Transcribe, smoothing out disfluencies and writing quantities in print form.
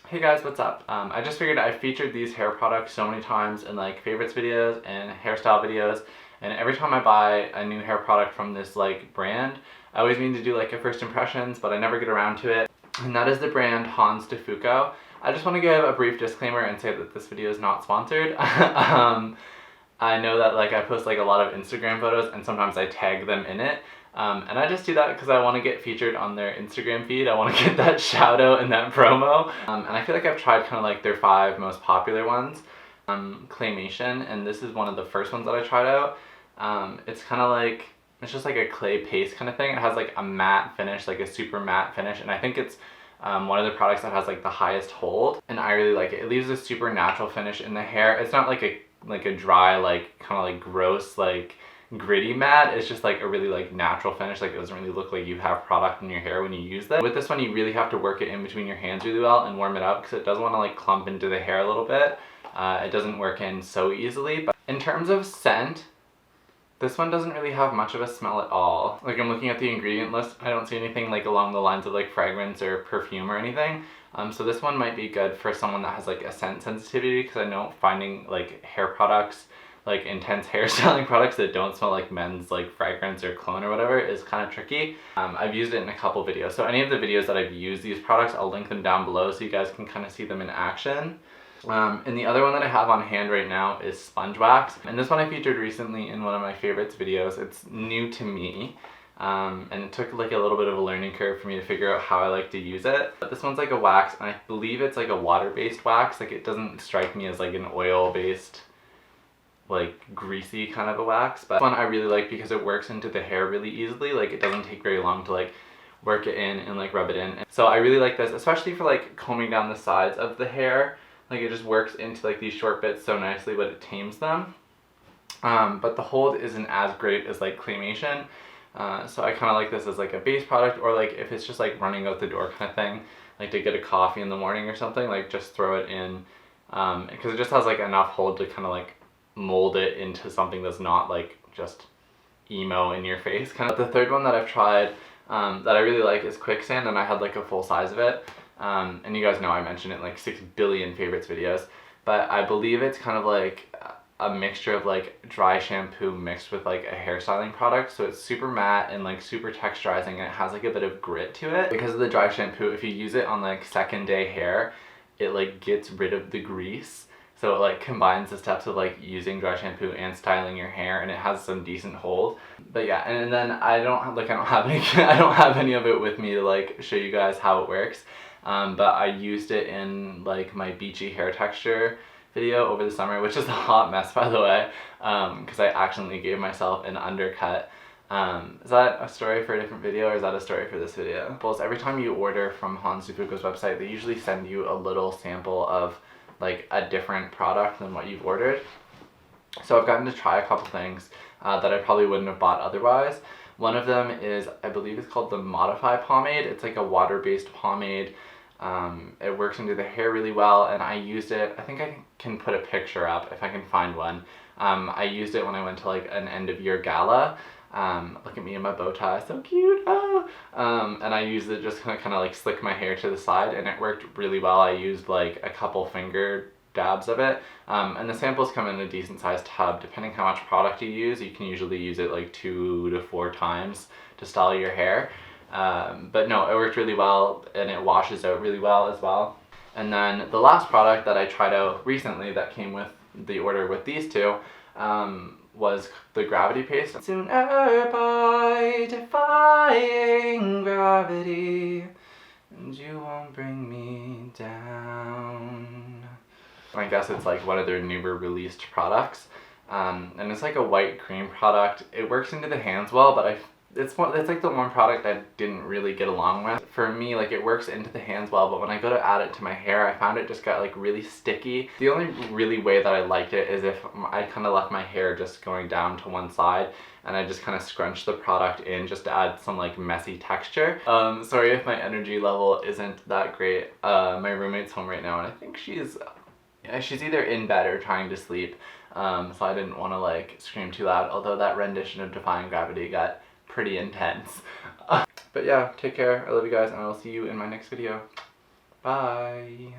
Hey guys, what's up? I just figured I featured these hair products so many times in like favorites videos and hairstyle videos, and every time I buy a new hair product from this like brand, I always mean to do like a first impressions, but I never get around to it. And that is the brand Hanz de Fuko. I just want to give a brief disclaimer and say that this video is not sponsored. I know that like I post like a lot of Instagram photos and sometimes I tag them in it. And I just do that because I want to get featured on their Instagram feed. I want to get that shout out and that promo. And I feel like I've tried kind of like their 5 most popular ones. Claymation, and this is one of the first ones that I tried out. It's kind of like, it's just like a clay paste kind of thing. It has like a matte finish, like a super matte finish, and I think it's one of the products that has like the highest hold, and I really like it. It leaves a super natural finish in the hair. It's not like a dry, like kind of like gross, like gritty matte. It's just like a really like natural finish. Like it doesn't really look like you have product in your hair when you use that. With this one, you really have to work it in between your hands really well and warm it up because it does want to like clump into the hair a little bit. It doesn't work in so easily. But in terms of scent, this one doesn't really have much of a smell at all. Like I'm looking at the ingredient list, I don't see anything like along the lines of like fragrance or perfume or anything. So this one might be good for someone that has like a scent sensitivity, because I know finding like hair products, like intense hairstyling products that don't smell like men's like fragrance or cologne or whatever is kind of tricky. I've used it in a couple videos. So any of the videos that I've used these products, I'll link them down below so you guys can kind of see them in action. And the other one that I have on hand right now is sponge wax. And this one I featured recently in one of my favorites videos. It's new to me. And it took like a little bit of a learning curve for me to figure out how I like to use it. But this one's like a wax, and I believe it's like a water-based wax. Like it doesn't strike me as like an oil-based, like greasy kind of a wax. But this one I really like because it works into the hair really easily. Like it doesn't take very long to like work it in and like rub it in. So I really like this, especially for like combing down the sides of the hair. Like it just works into like these short bits so nicely, but it tames them. But the hold isn't as great as like Claymation. So I kind of like this as like a base product, or like if it's just like running out the door kind of thing, like to get a coffee in the morning or something, like just throw it in, because it just has like enough hold to kind of like mold it into something that's not like just emo in your face kind of. The third one that I've tried that I really like is Quicksand, and I had like a full size of it. And you guys know I mentioned it in like 6 billion favorites videos, but I believe it's kind of like a mixture of like dry shampoo mixed with like a hairstyling product. So it's super matte and like super texturizing, and it has like a bit of grit to it. Because of the dry shampoo, if you use it on like second day hair, it like gets rid of the grease. So it like combines the steps of like using dry shampoo and styling your hair, and it has some decent hold. But yeah, and then I don't have any of it with me to like show you guys how it works. But I used it in like my beachy hair texture video over the summer, which is a hot mess by the way, because I accidentally gave myself an undercut. Is that a story for a different video, or is that a story for this video? Well, every time you order from Hanz de Fuko's website, they usually send you a little sample of like a different product than what you've ordered. So I've gotten to try a couple things that I probably wouldn't have bought otherwise. One of them is, I believe it's called the Modify pomade. It's like a water-based pomade. It works into the hair really well, and I used it, I think I can put a picture up if I can find one. I used it when I went to like an end of year gala. Look at me in my bow tie, so cute. Oh. And I used it just kind of like slick my hair to the side, and it worked really well. I used like a couple finger dabs of it, and the samples come in a decent sized tub. Depending how much product you use, you can usually use it like 2 to 4 times to style your hair. But no, it worked really well, and it washes out really well as well. And then the last product that I tried out recently that came with the order with these two was the gravity paste. Sooner by defying gravity, and you won't bring me down. I guess it's like one of their newer released products, and it's like a white cream product. It works into the hands well, but it's like the one product I didn't really get along with. For me, like it works into the hands well, but when I go to add it to my hair, I found it just got like really sticky. The only really way that I liked it is if I kind of left my hair just going down to one side, and I just kind of scrunched the product in just to add some like messy texture. Sorry if my energy level isn't that great. My roommate's home right now, and I think she's either in bed or trying to sleep. So I didn't want to like scream too loud, although that rendition of Defying Gravity got pretty intense. But yeah, take care, I love you guys, and I will see you in my next video. Bye!